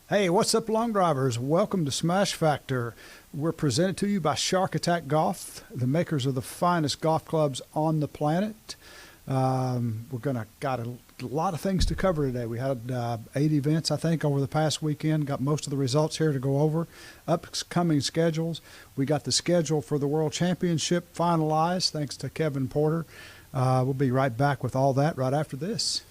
Hey, what's up, long drivers? Welcome to Smash Factor. We're presented to you by Shark Attack Golf, the makers of the finest golf clubs on the planet. Got a lot of things to cover today. We had 8 events, I think, over the past weekend. Got most of the results here to go over. Upcoming schedules. We got the schedule for the World Championship finalized, thanks to Kevin Porter. We'll be right back with all that right after this.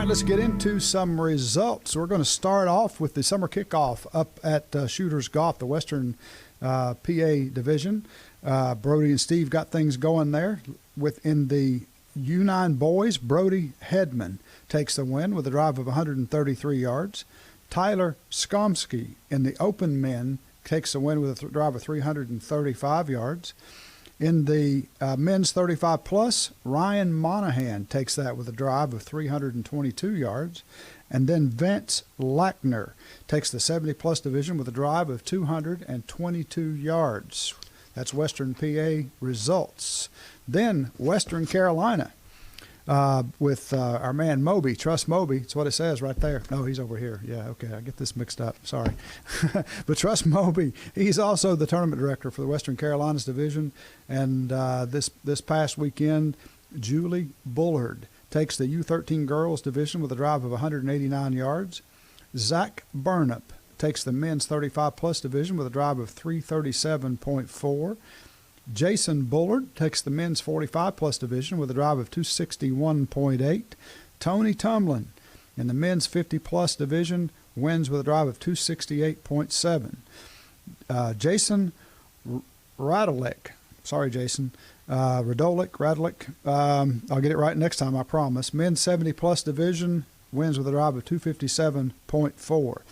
Let's get into some results. We're going to start off with the summer kickoff up at Shooters Golf, the Western PA division. Brody and Steve got things going there. Within the U9 boys, Brody Hedman takes the win with a drive of 133 yards. Tyler Skomsky in the open men takes the win with a drive of 335 yards. In the men's 35 plus, Ryan Monahan takes that with a drive of 322 yards. And then Vince Lackner takes the 70 plus division with a drive of 222 yards. That's Western PA results. Then Western Carolina with our man Moby, Truss Moby. That's what it says right there. No, he's over here. Yeah, okay, I get this mixed up. Sorry. But Truss Moby, he's also the tournament director for the Western Carolinas division. And this past weekend, Julie Bullard takes the U13 girls division with a drive of 189 yards. Zach Burnup takes the men's 35 plus division with a drive of 337.4. Jason Bullard takes the men's 45 plus division with a drive of 261.8. Tony Tumlin in the men's 50 plus division wins with a drive of 268.7. Jason Radolik, sorry Jason, Radolik, I'll get it right next time, I promise. Men's 70 plus division wins with a drive of 257.4.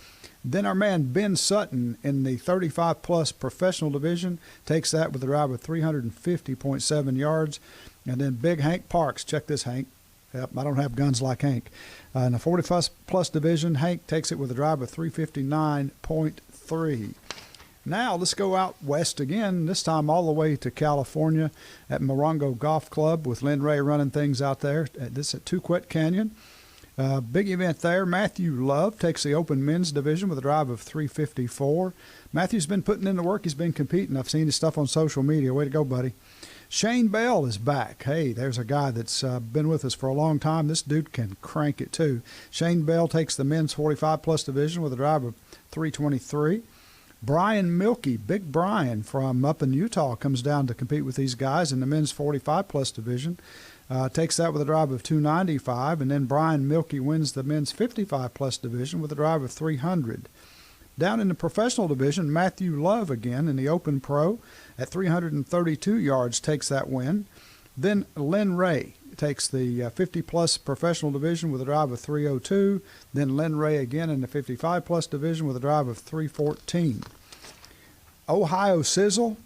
Then our man Ben Sutton in the 35 plus professional division takes that with a drive of 350.7 yards. And then Big Hank Parks, check this, Hank. Yep, I don't have guns like Hank. In the 40 plus division, Hank takes it with a drive of 359.3. Now let's go out west again, this time all the way to California at Morongo Golf Club with Lynn Ray running things out there. This at Tuquet Canyon. Big event there. Matthew Love takes the open men's division with a drive of 354. Matthew's been putting in the work. He's been competing. I've seen his stuff on social media. Way to go, buddy. Shane Bell is back. Hey, there's a guy that's been with us for a long time. This dude can crank it too. Shane Bell takes the men's 45 plus division with a drive of 323. Brian Milkey, Big Brian from up in Utah, comes down to compete with these guys in the men's 45 plus division. Takes that with a drive of 295, and then Brian Milkey wins the men's 55 plus division with a drive of 300. Down in the professional division, Matthew Love again in the Open Pro at 332 yards takes that win. Then Lynn Ray takes the 50 plus professional division with a drive of 302. Then Lynn Ray again in the 55 plus division with a drive of 314. Ohio Sizzle,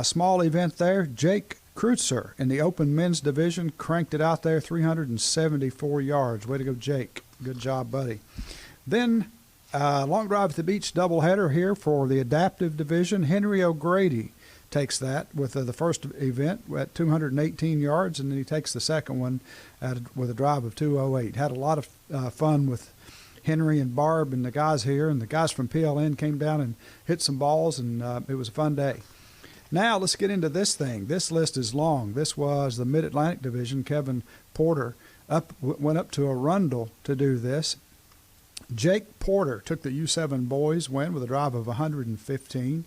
small event there. Jake Kreutzer in the open men's division cranked it out there, 374 yards. Way to go, Jake. Good job, buddy. Then long drive at the beach doubleheader here for the adaptive division. Henry O'Grady takes that with the first event at 218 yards, and then he takes the second one with a drive of 208. Had a lot of fun with Henry and Barb and the guys here, and the guys from PLN came down and hit some balls, and it was a fun day. Now let's get into this thing. This list is long. This was the Mid-Atlantic Division. Kevin Porter went up to Arundel to do this. Jake Porter took the U7 boys win with a drive of 115.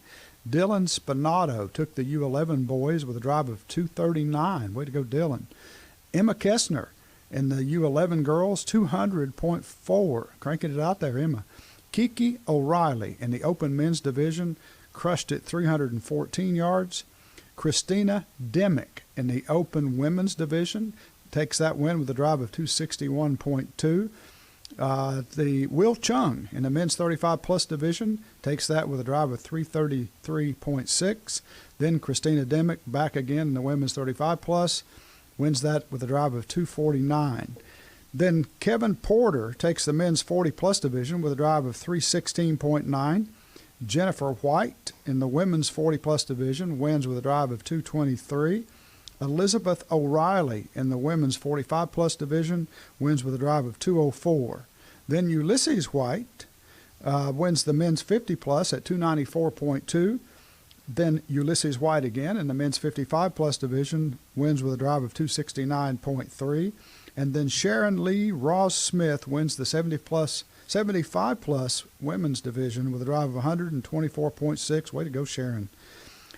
Dylan Spinato took the U11 boys with a drive of 239. Way to go, Dylan. Emma Kessner in the U11 girls, 200.4. Cranking it out there, Emma. Kiki O'Reilly in the open men's division crushed it 314 yards. Christina Demick in the open women's division takes that win with a drive of 261.2. The Will Chung in the men's 35-plus division takes that with a drive of 333.6. Then Christina Demick back again in the women's 35-plus, wins that with a drive of 249. Then Kevin Porter takes the men's 40-plus division with a drive of 316.9. Jennifer White in the women's 40-plus division wins with a drive of 223. Elizabeth O'Reilly in the women's 45-plus division wins with a drive of 204. Then Ulysses White wins the men's 50-plus at 294.2. Then Ulysses White again in the men's 55-plus division wins with a drive of 269.3. And then Sharon Lee Ross Smith wins the 75-plus women's division with a drive of 124.6. Way to go, Sharon.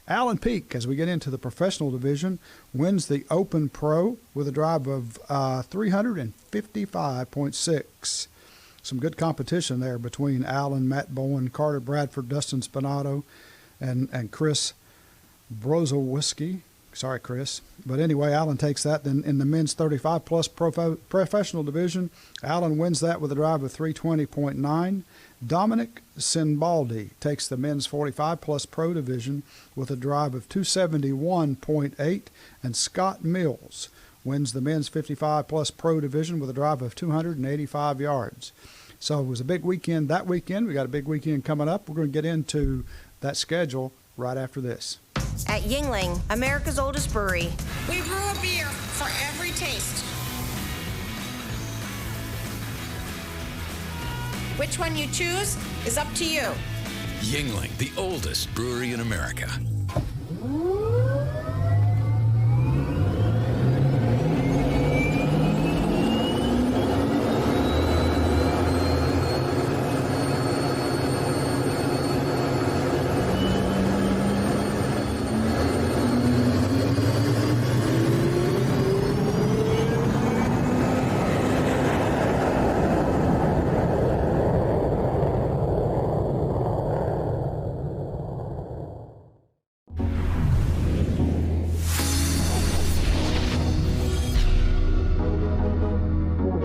Alan Peak, as we get into the professional division, wins the Open Pro with a drive of 355.6. Some good competition there between Alan, Matt Bowen, Carter Bradford, Dustin Spinato, and Chris Brozowiski. Sorry, Chris. But anyway, Alan takes that. Then in the men's 35-plus professional division, Alan wins that with a drive of 320.9. Dominic Sinbaldi takes the men's 45-plus pro division with a drive of 271.8. And Scott Mills wins the men's 55-plus pro division with a drive of 285 yards. So it was a big weekend that weekend. We got a big weekend coming up. We're going to get into that schedule right after this. At Yuengling, America's oldest brewery. We brew a beer for every taste. Which one you choose is up to you. Yuengling, the oldest brewery in America.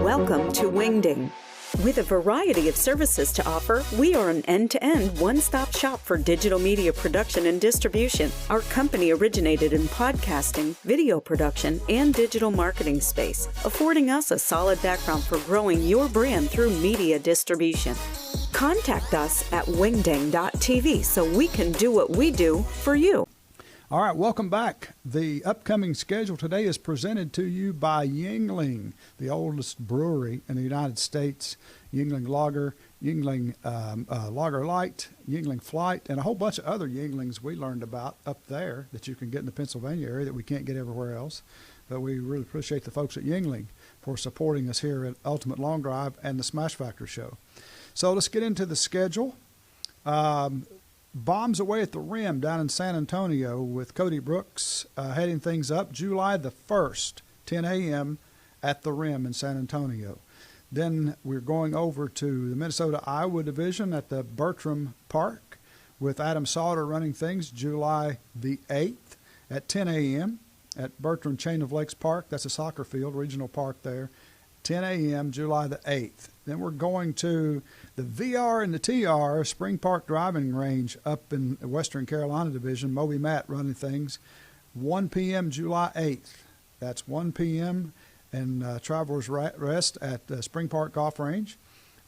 Welcome to Wingding. With a variety of services to offer, we are an end-to-end one-stop shop for digital media production and distribution. Our company originated in podcasting, video production, and digital marketing space, affording us a solid background for growing your brand through media distribution. Contact us at wingding.tv so we can do what we do for you. All right, welcome back. The upcoming schedule today is presented to you by Yuengling, the oldest brewery in the United States. Yuengling Lager, Yuengling Lager Light, Yuengling Flight, and a whole bunch of other Yuenglings we learned about up there that you can get in the Pennsylvania area that we can't get everywhere else. But we really appreciate the folks at Yuengling for supporting us here at Ultimate Long Drive and the Smash Factor Show. So let's get into the schedule. Bombs Away at the Rim down in San Antonio with Cody Brooks heading things up July the 1st, 10 a.m. at the Rim in San Antonio. Then we're going over to the Minnesota-Iowa division at the Bertram Park with Adam Sauter running things July the 8th at 10 a.m. at Bertram Chain of Lakes Park. That's a soccer field, regional park there. 10 a.m. July the 8th. Then we're going to the VR and the TR Spring Park Driving Range up in the Western Carolina Division. Moby Matt running things. 1 p.m. July 8th. That's 1 p.m. and Travelers Rest at Spring Park Golf Range.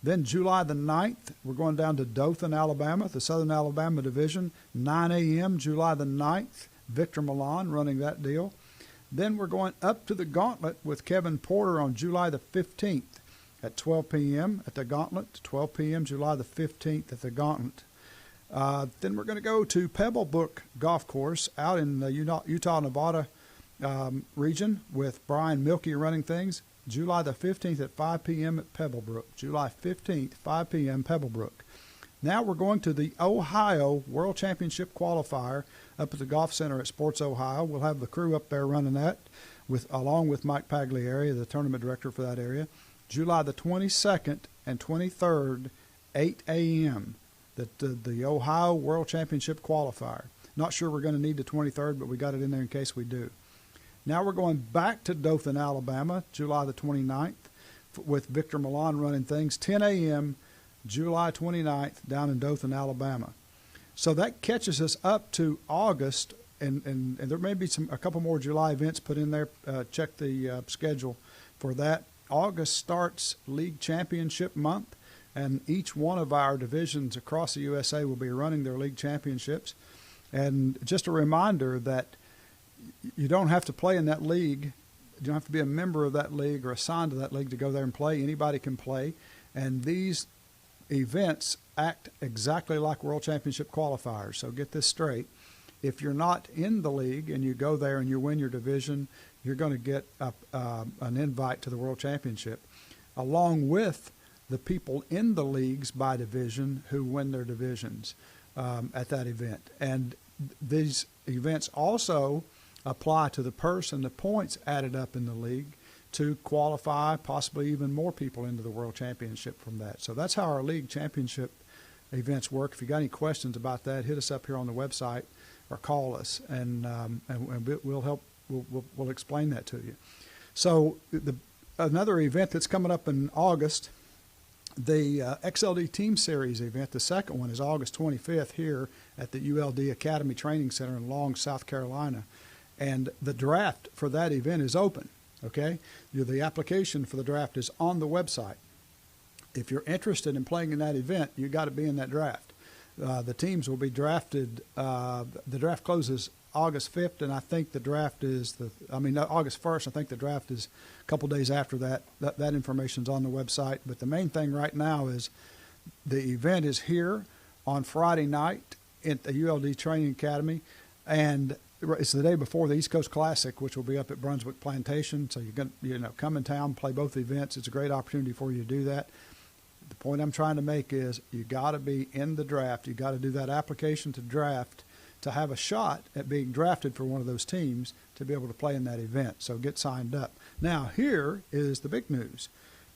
Then July the 9th, we're going down to Dothan, Alabama, the Southern Alabama Division. 9 a.m. July the 9th. Victor Milan running that deal. Then we're going up to the Gauntlet with Kevin Porter on July the 15th at 12 p.m. at the Gauntlet, 12 p.m. July the 15th at the Gauntlet. Then we're going to go to Pebblebrook Golf Course out in the Utah, Nevada region with Brian Milkey running things. July the 15th at 5 p.m. at Pebblebrook. July 15th, 5 p.m. Pebblebrook. Now we're going to the Ohio World Championship qualifier up at the Golf Center at Sports Ohio. We'll have the crew up there running that along with Mike Pagliari, the tournament director for that area. July the 22nd and 23rd, 8 a.m., the Ohio World Championship qualifier. Not sure we're going to need the 23rd, but we got it in there in case we do. Now we're going back to Dothan, Alabama, July the 29th, with Victor Milan running things, 10 a.m., July 29th, down in Dothan, Alabama. So that catches us up to August, and there may be a couple more July events put in there. Check the schedule for that. August starts League Championship month, and each one of our divisions across the USA will be running their league championships. And just a reminder that you don't have to play in that league. You don't have to be a member of that league or assigned to that league to go there and play. Anybody can play. And these events act exactly like World Championship qualifiers. So get this straight. If you're not in the league and you go there and you win your division, you're going to get an invite to the World Championship, along with the people in the leagues by division who win their divisions at that event. And these events also apply to the purse and the points added up in the league to qualify possibly even more people into the World Championship from that. So that's how our league championship events work. If you got any questions about that, hit us up here on the website or call us, and we'll help. We'll explain that to you. So another event that's coming up in August, the XLD Team Series event, the second one is August 25th here at the ULD Academy Training Center in Long, South Carolina. And the draft for that event is open, okay? The application for the draft is on the website. If you're interested in playing in that event, you got to be in that draft. The teams will be drafted. The draft closes August 5th, and I think the draft is August 1st. I think the draft is a couple days after that. That information's on the website. But the main thing right now is the event is here on Friday night at the ULD Training Academy, and it's the day before the East Coast Classic, which will be up at Brunswick Plantation. So you're going to come in town, play both events. It's a great opportunity for you to do that. The point I'm trying to make is you got to be in the draft. You got to do that application to draft to have a shot at being drafted for one of those teams to be able to play in that event. So get signed up. Now, here is the big news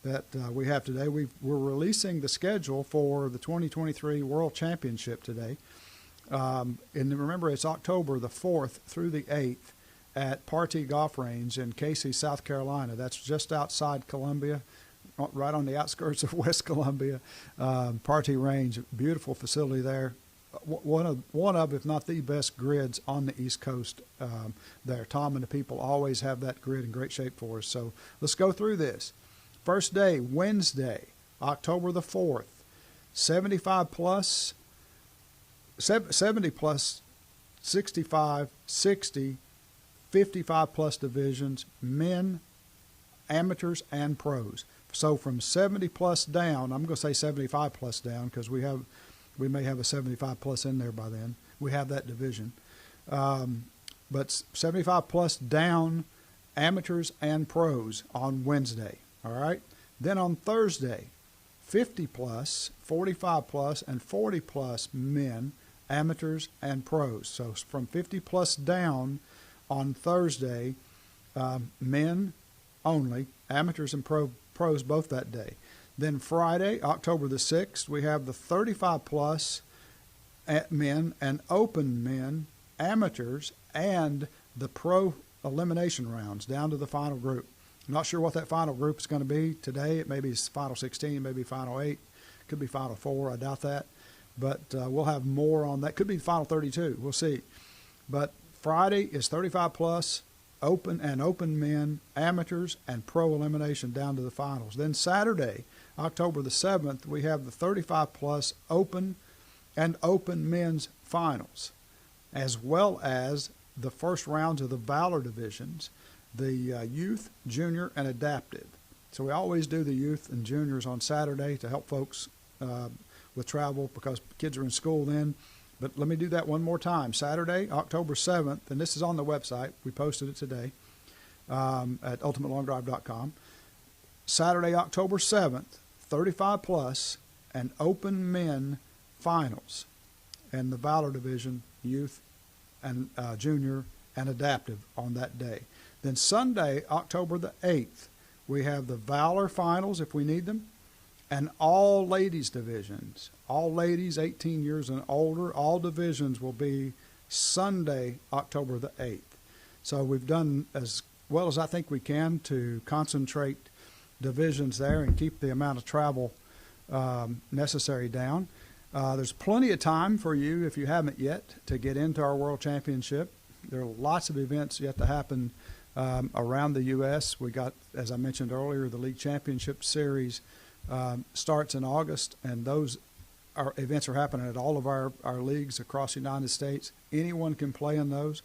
that we have today. We're releasing the schedule for the 2023 World Championship today. And remember, it's October the 4th through the 8th at Partee Golf Range in Casey, South Carolina. That's just outside Columbia, right on the outskirts of West Columbia. Partee Range, beautiful facility there. One of, if not the best grids on the East Coast there. Tom and the people always have that grid in great shape for us. So let's go through this. First day, Wednesday, October the 4th, 75 plus, 70 plus, 65, 60, 55 plus divisions, men, amateurs, and pros. So from 70 plus down, I'm going to say 75 plus down because we may have a 75 plus in there by then. We have that division. But 75 plus down, amateurs and pros on Wednesday. All right. Then on Thursday, 50 plus, 45 plus, and 40 plus men, amateurs and pros. So from 50 plus down on Thursday, men only, amateurs and pros both that day. Then Friday, October the 6th, we have the 35 plus men and open men, amateurs, and the pro elimination rounds down to the final group. I'm not sure what that final group is going to be today. It may be final 16, maybe final 8, could be final 4. I doubt that. But we'll have more on that. Could be final 32. We'll see. But Friday is 35 plus, open men, amateurs, and pro elimination down to the finals. Then Saturday, October the 7th, we have the 35 plus open and open men's finals, as well as the first rounds of the Valor divisions, the youth, junior, and adaptive. So we always do the youth and juniors on Saturday to help folks with travel because kids are in school then. But let me do that one more time. Saturday, October 7th, and this is on the website. We posted it today at ultimatelawnDrive.com. Saturday, October 7th, 35 plus and open men finals in the Valor Division, youth and junior and adaptive on that day. Then Sunday, October the 8th, we have the Valor finals if we need them, and all ladies divisions. All ladies 18 years and older, all divisions will be Sunday, October the 8th. So we've done as well as I think we can to concentrate divisions there and keep the amount of travel necessary down. There's plenty of time for you, if you haven't yet, to get into our World Championship. There are lots of events yet to happen around the U.S. We got, as I mentioned earlier, the League Championship Series starts in August, and those events are happening at all of our leagues across the United States. Anyone can play in those.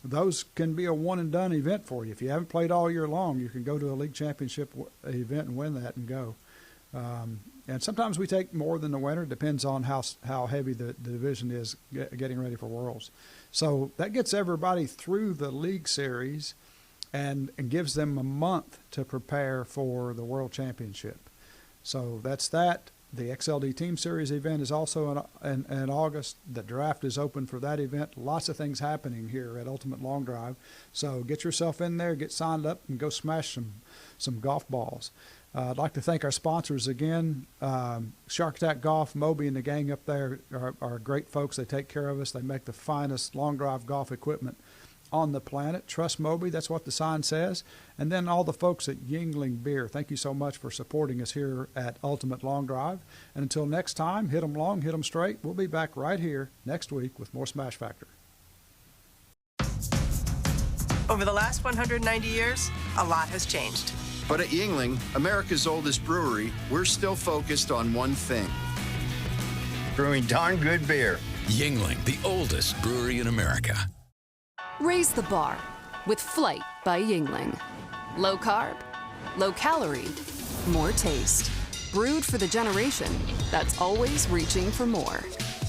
Those can be a one-and-done event for you. If you haven't played all year long, you can go to a League Championship event and win that and go. And sometimes we take more than the winner. It depends on how heavy the division is getting ready for Worlds. So that gets everybody through the league series and gives them a month to prepare for the World Championship. So that's that. The XLD Team Series event is also in August. The draft is open for that event. Lots of things happening here at Ultimate Long Drive. So get yourself in there, get signed up, and go smash some golf balls. I'd like to thank our sponsors again. Shark Attack Golf, Moby and the gang up there are great folks. They take care of us. They make the finest long drive golf equipment on the planet. Trust Moby, that's what the sign says. And then all the folks at Yuengling Beer, thank you so much for supporting us here at Ultimate Long Drive. And until next time, hit 'em long, hit 'em straight. We'll be back right here next week with more Smash Factor. Over the last 190 years, a lot has changed. But at Yuengling, America's oldest brewery, we're still focused on one thing: brewing darn good beer. Yuengling, the oldest brewery in America. Raise the bar with Flight by Yuengling. Low carb, low calorie, more taste. Brewed for the generation that's always reaching for more.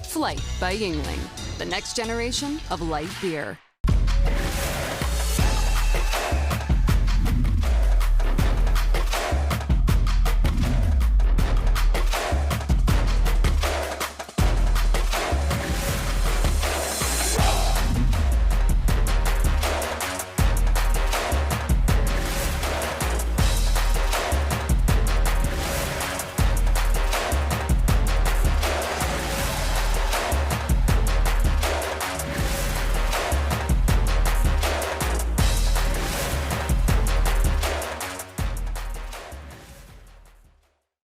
Flight by Yuengling, the next generation of light beer.